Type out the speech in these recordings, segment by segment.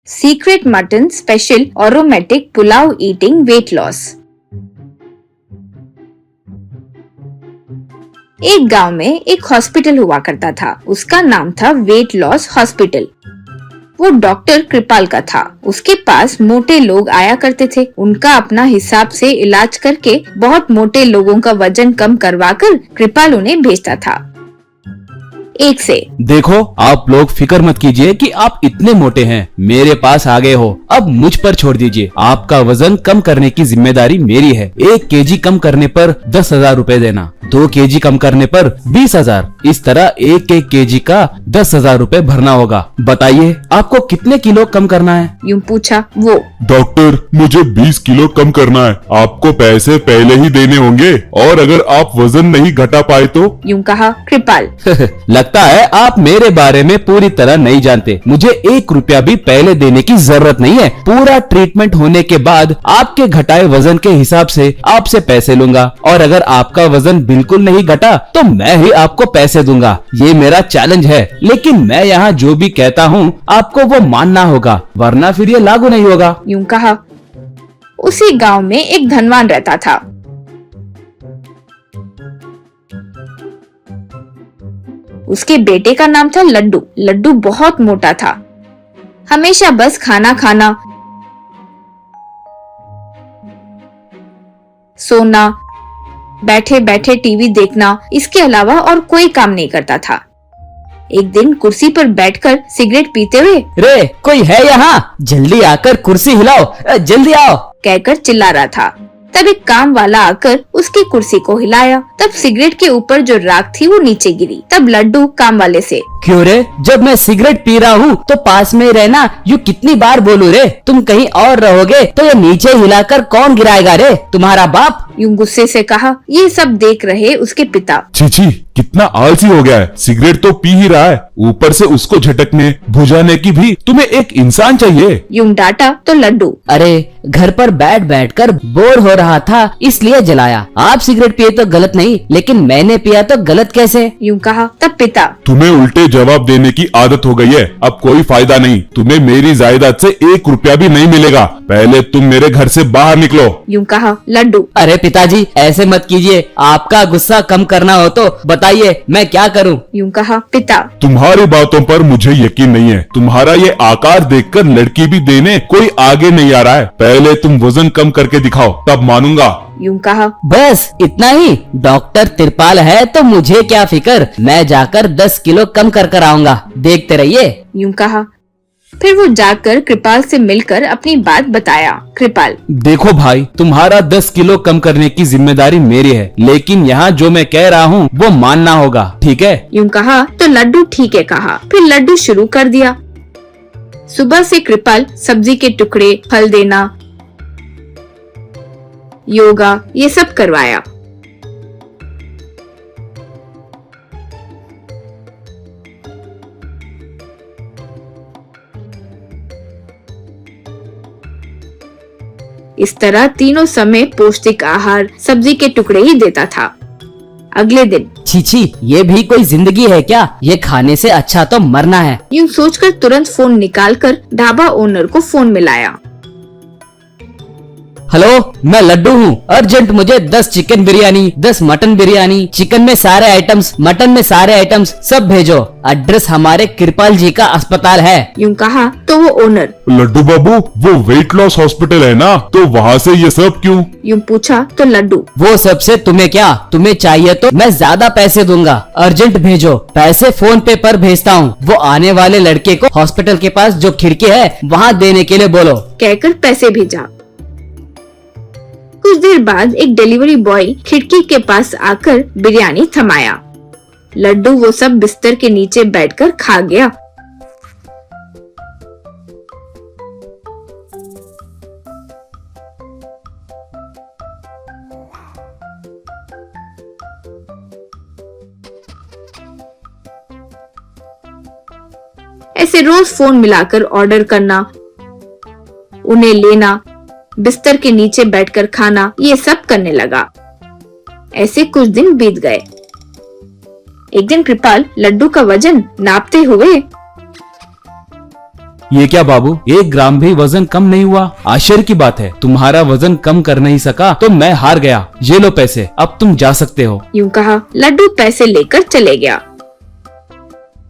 Secret mutton special aromatic pulao eating weight loss. एक गांव में एक हॉस्पिटल हुआ करता था। उसका नाम था वेट लॉस हॉस्पिटल। वो डॉक्टर कृपाल का था। उसके पास मोटे लोग आया करते थे। उनका अपना हिसाब से इलाज करके बहुत मोटे लोगों का वजन कम करवाकर कृपाल उन्हें भेजता था। एक से देखो, आप लोग फिक्र मत कीजिए कि आप इतने मोटे हैं, मेरे पास आ गए हो। अब मुझ पर छोड़ दीजिए। आपका वजन कम करने की जिम्मेदारी मेरी है। 1 केजी कम करने पर 10,000 रूपए देना, 2 केजी कम करने पर 20,000। इस तरह 1-1 केजी का 10,000 रूपए भरना होगा। बताइए, आपको कितने किलो कम करना है? यूं पूछा वो। डॉक्टर, मुझे 20 किलो कम करना है। आपको पैसे पहले ही देने होंगे, और अगर आप वजन नहीं घटा पाए तो? यूं कहा कृपाल। लगता है आप मेरे बारे में पूरी तरह नहीं जानते। मुझे 1 रुपया भी पहले देने की जरूरत नहीं है। पूरा ट्रीटमेंट होने के बाद आपके घटाए वजन के हिसाब से आपसे पैसे लूंगा, और अगर आपका वजन बिल्कुल नहीं घटा तो मैं ही आपको पैसे दूंगा। ये मेरा चैलेंज है। लेकिन मैं यहाँ जो भी कहता हूँ आपको वो मानना होगा, वरना फिर ये लागू नहीं होगा। यूं कहा। उसी गांव में एक धनवान रहता था। उसके बेटे का नाम था लड्डू। लड्डू बहुत मोटा था। हमेशा बस खाना खाना, सोना, बैठे बैठे टीवी देखना, इसके अलावा और कोई काम नहीं करता था। एक दिन कुर्सी पर बैठकर सिगरेट पीते हुए, रे कोई है यहाँ? जल्दी आकर कुर्सी हिलाओ, जल्दी आओ, कहकर चिल्ला रहा था। तब एक काम वाला आकर उसकी कुर्सी को हिलाया। तब सिगरेट के ऊपर जो राख थी वो नीचे गिरी। तब लड्डू काम वाले से, क्यों रे? जब मैं सिगरेट पी रहा हूँ तो पास में रहना। यू कितनी बार बोलूं रे? तुम कहीं और रहोगे तो ये नीचे हिलाकर कौन गिराएगा रे? तुम्हारा बाप? यूं गुस्से से कहा। ये सब देख रहे उसके पिता, छी, कितना आलसी हो गया है। सिगरेट तो पी ही रहा है, ऊपर से उसको झटकने बुझाने की भी तुम्हें एक इंसान चाहिए। यूं डांटा तो लड्डू, अरे घर पर बैठ बैठ कर बोर हो रहा था इसलिए जलाया। आप सिगरेट पिए तो गलत नहीं, लेकिन मैंने पिया तो गलत कैसे? यूं कहा। तब पिता, तुम्हें उल्टे जवाब देने की आदत हो गई है। अब कोई फायदा नहीं। तुम्हें मेरी जायदाद से 1 रुपया भी नहीं मिलेगा। पहले तुम मेरे घर से बाहर निकलो। यूं कहा। लड्डू, अरे पिताजी, ऐसे मत कीजिए। आपका गुस्सा कम करना हो तो बताइए मैं क्या करूं? यूं कहा। पिता, तुम्हारी बातों पर मुझे यकीन नहीं है। तुम्हारा ये आकार देखकर लड़की भी देने कोई आगे नहीं आ रहा है। पहले तुम वजन कम करके दिखाओ, तब मानूंगा। यूं कहा। बस इतना ही? डॉक्टर तिरपाल है तो मुझे क्या फिक्र। मैं जाकर 10 किलो कम कर आऊंगा, देखते रहिए। यूं कहा। फिर वो जाकर कृपाल से मिलकर अपनी बात बताया। कृपाल, देखो भाई, तुम्हारा 10 किलो कम करने की जिम्मेदारी मेरी है, लेकिन यहाँ जो मैं कह रहा हूँ वो मानना होगा, ठीक है? यूं कहा तो लड्डू ठीक है कहा। फिर लड्डू शुरू कर दिया। सुबह से कृपाल सब्जी के टुकड़े, फल देना, योगा, ये सब करवाया। इस तरह तीनों समय पौष्टिक आहार, सब्जी के टुकड़े ही देता था। अगले दिन, छी, ये भी कोई जिंदगी है क्या? ये खाने से अच्छा तो मरना है। यूं सोचकर तुरंत फोन निकालकर ढाबा ओनर को फोन मिलाया। हेलो, मैं लड्डू हूँ। अर्जेंट मुझे 10 chicken biryani, 10 mutton biryani, chicken में सारे आइटम्स, मटन में सारे आइटम्स सब भेजो। एड्रेस हमारे कृपाल जी का अस्पताल है। यूं कहा तो वो ओनर, लड्डू बाबू, वो वेट लॉस हॉस्पिटल है ना, तो वहाँ से ये सब क्यों? यूं पूछा तो लड्डू, वो सबसे तुम्हें क्या? तुम्हें चाहिए तो मैं ज्यादा पैसे दूंगा। अर्जेंट भेजो। पैसे फोन पे पर भेजता हूँ। वो आने वाले लड़के को हॉस्पिटल के पास जो खिड़की है वहाँ देने के लिए बोलो। कहकर पैसे भेजा। कुछ देर बाद एक डिलीवरी बॉय खिड़की के पास आकर बिरयानी थमाया। लड्डू वो सब बिस्तर के नीचे बैठकर खा गया। ऐसे रोज फोन मिलाकर ऑर्डर करना, उन्हें लेना, बिस्तर के नीचे बैठकर खाना, ये सब करने लगा। ऐसे कुछ दिन बीत गए। एक दिन कृपाल लड्डू का वजन नापते हुए, ये क्या बाबू, 1 ग्राम भी वजन कम नहीं हुआ? आश्चर्य की बात है, तुम्हारा वजन कम कर नहीं सका तो मैं हार गया। ये लो पैसे, अब तुम जा सकते हो। यूं कहा लड्डू पैसे लेकर चले गया।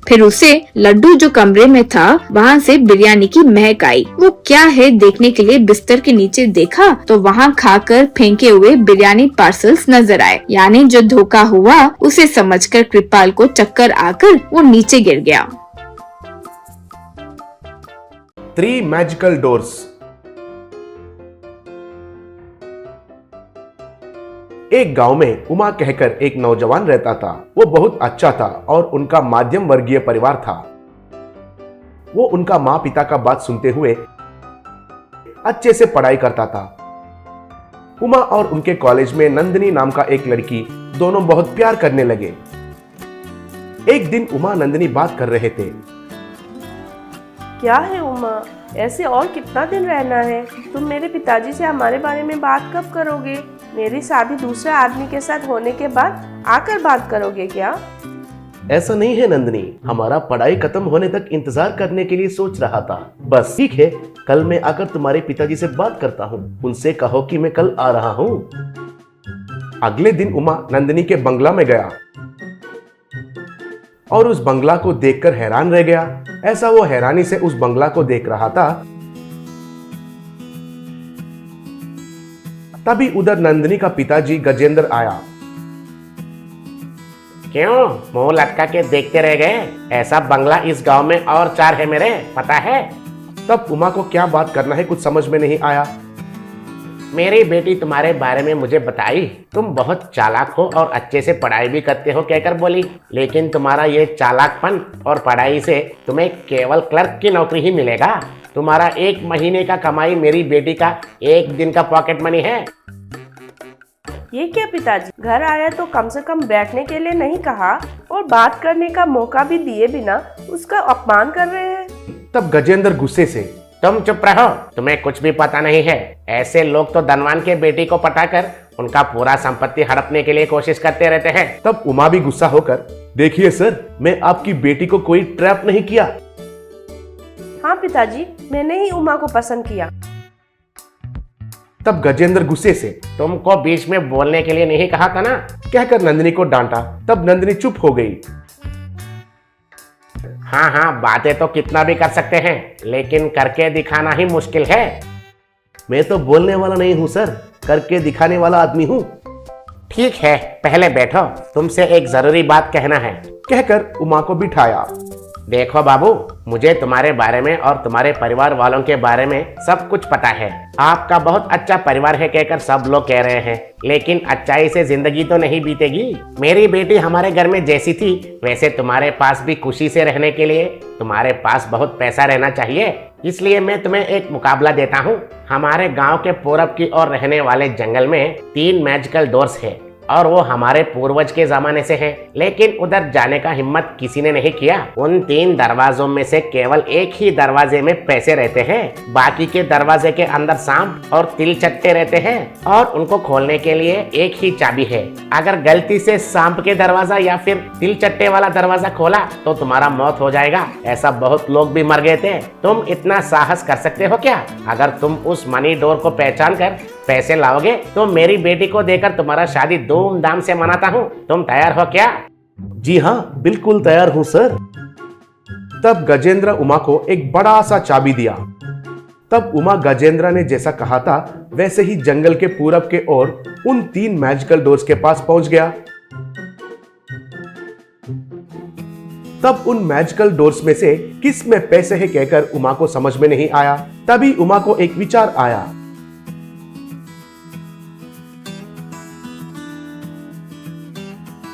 फिर उसे लड्डू जो कमरे में था वहाँ से बिरयानी की महक आई। वो क्या है देखने के लिए बिस्तर के नीचे देखा तो वहाँ खाकर फेंके हुए बिरयानी पार्सल्स नजर आए। यानी जो धोखा हुआ उसे समझकर कृपाल को चक्कर आकर वो नीचे गिर गया। 3 मैजिकल डोर्स। एक गांव में उमा कहकर एक नौजवान रहता था। वो बहुत अच्छा था और उनका मध्यम वर्गीय परिवार था। वो उनका माँ पिता का बात सुनते हुए अच्छे से पढ़ाई करता था। उमा और उनके कॉलेज में नंदिनी नाम का एक लड़की, दोनों बहुत प्यार करने लगे। एक दिन उमा नंदिनी बात कर रहे थे। क्या है उमा, ऐसे और कितना दिन रहना है? तुम मेरे पिताजी से हमारे बारे में बात कब करोगे? मेरी शादी दूसरे आदमी के साथ होने के बाद आकर बात करोगे क्या? ऐसा नहीं है नंदिनी, हमारा पढ़ाई खत्म होने तक इंतजार करने के लिए सोच रहा था। बस ठीक है, कल मैं आकर तुम्हारे पिताजी से बात करता हूँ। उनसे कहो कि मैं कल आ रहा हूँ। अगले दिन उमा नंदिनी के बंगला में गया और उस बंगला को देखकर हैरान रह गया। ऐसा वो हैरानी से उस बंगला को देख रहा था, तभी उधर नंदिनी का पिताजी गजेंद्र आया। क्यों मुंह लटका के देखते रह गए? ऐसा बंगला इस गांव में और 4 है मेरे, पता है? तब उमा को क्या बात करना है कुछ समझ में नहीं आया। मेरी बेटी तुम्हारे बारे में मुझे बताई, तुम बहुत चालाक हो और अच्छे से पढ़ाई भी करते हो कहकर बोली। लेकिन तुम्हारा ये चालाकपन और पढ़ाई से तुम्हें केवल क्लर्क की नौकरी ही मिलेगा। तुम्हारा 1 महीने का कमाई मेरी बेटी का 1 दिन का पॉकेट मनी है। ये क्या पिताजी, घर आया तो कम से कम बैठने के लिए नहीं कहा और बात करने का मौका भी दिए बिना उसका अपमान कर रहे हैं। तब गजेंद्र गुस्से से, तुम चुप रहो, तुम्हें कुछ भी पता नहीं है। ऐसे लोग तो धनवान के बेटी को पटाकर उनका पूरा संपत्ति हड़पने के लिए कोशिश करते रहते हैं। तब उमा भी गुस्सा होकर, देखिए सर, मैं आपकी बेटी को कोई ट्रैप नहीं किया। हाँ पिताजी, मैंने ही उमा को पसंद किया। तब गजेंद्र गुस्से से, तुमको बीच में बोलने के लिए नहीं कहा था ना, कहकर नंदिनी को डांटा। तब नंदिनी चुप हो गई। हाँ हाँ, बातें तो कितना भी कर सकते हैं, लेकिन करके दिखाना ही मुश्किल है। मैं तो बोलने वाला नहीं हूँ सर, करके दिखाने वाला आदमी हूँ। ठीक है, पहले बैठो, तुमसे एक जरूरी बात कहना है। कहकर उमा को बिठाया। देखो बाबू, मुझे तुम्हारे बारे में और तुम्हारे परिवार वालों के बारे में सब कुछ पता है। आपका बहुत अच्छा परिवार है कहकर सब लोग कह रहे हैं, लेकिन अच्छाई से जिंदगी तो नहीं बीतेगी। मेरी बेटी हमारे घर में जैसी थी वैसे तुम्हारे पास भी खुशी से रहने के लिए तुम्हारे पास बहुत पैसा रहना चाहिए। इसलिए मैं तुम्हें एक मुकाबला देता हूँ। हमारे गाँव के पूरब की ओर रहने वाले जंगल में 3 मैजिकल डोर्स है और वो हमारे पूर्वज के जमाने से है, लेकिन उधर जाने का हिम्मत किसी ने नहीं किया। उन 3 दरवाजों में से केवल एक ही दरवाजे में पैसे रहते हैं, बाकी के दरवाजे के अंदर सांप और तिल चट्टे रहते हैं और उनको खोलने के लिए एक ही चाबी है। अगर गलती से सांप के दरवाजा या फिर तिल चट्टे वाला दरवाजा खोला तो तुम्हारा मौत हो जाएगा। ऐसा बहुत लोग भी मर गए थे। तुम इतना साहस कर सकते हो क्या? अगर तुम उस मनी डोर को पहचान कर पैसे लाओगे तो मेरी बेटी को देकर तुम्हारा शादी धूमधाम से मनाता हूँ। तुम तैयार हो क्या? जी हाँ, बिल्कुल तैयार हूँ सर। तब गजेंद्र उमा को एक बड़ा सा चाबी दिया। तब उमा गजेंद्र ने जैसा कहा था वैसे ही जंगल के पूरब के ओर उन 3 मैजिकल डोर्स के पास पहुंच गया। तब उन मैजिकल डोर्स में से किस में पैसे है कहकर उमा को समझ में नहीं आया। तभी उमा को एक विचार आया।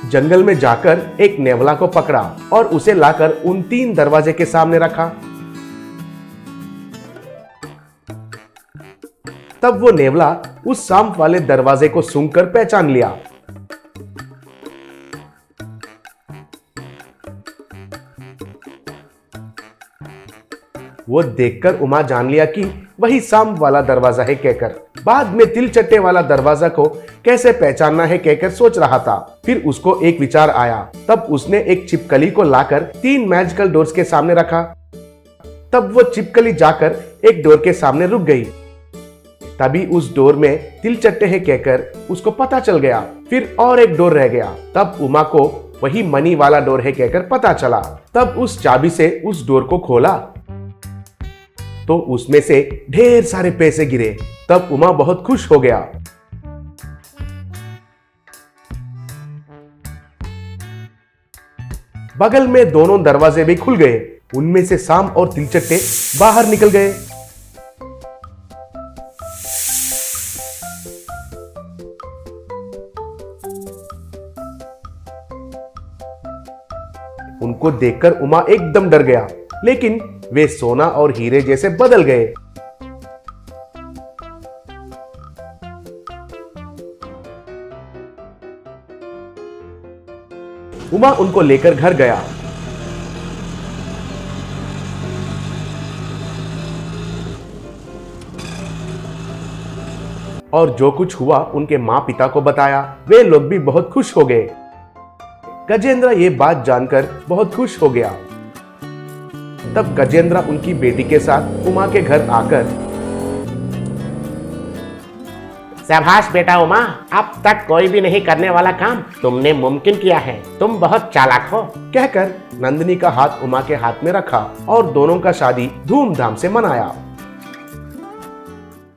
जंगल में जाकर एक नेवला को पकड़ा और उसे लाकर उन 3 दरवाजे के सामने रखा। तब वो नेवला उस सांप वाले दरवाजे को सूंघकर पहचान लिया। वो देखकर उमा जान लिया कि वही सांप वाला दरवाजा है कहकर। बाद में तिल चट्टे वाला दरवाजा को कैसे पहचानना है कहकर सोच रहा था। फिर उसको एक विचार आया। तब उसने एक छिपकली को लाकर 3 मैजिकल डोर्स के सामने रखा तब वो छिपकली जाकर एक डोर के सामने रुक गई। तभी उस डोर में तिलचट्टे है कहकर उसको पता चल गया। फिर और एक डोर रह गया। तब उमा को वही मनी वाला डोर है कहकर पता चला। तब उस चाबी से उस डोर को खोला तो उसमें से ढेर सारे पैसे गिरे। तब उमा बहुत खुश हो गया। बगल में दोनों दरवाजे भी खुल गए। उनमें से शाम और तिलचट्टे बाहर निकल गए। उनको देखकर उमा एकदम डर गया, लेकिन वे सोना और हीरे जैसे बदल गए। उमा उनको लेकर घर गया। और जो कुछ हुआ उनके माँ पिता को बताया। वे लोग भी बहुत खुश हो गए। गजेंद्र ये बात जानकर बहुत खुश हो गया। तब गजेंद्र उनकी बेटी के साथ उमा के घर आकर, शाबाश बेटा उमा, अब तक कोई भी नहीं करने वाला काम तुमने मुमकिन किया है। तुम बहुत चालाक हो, कहकर नंदिनी का हाथ उमा के हाथ में रखा और दोनों का शादी धूमधाम से मनाया।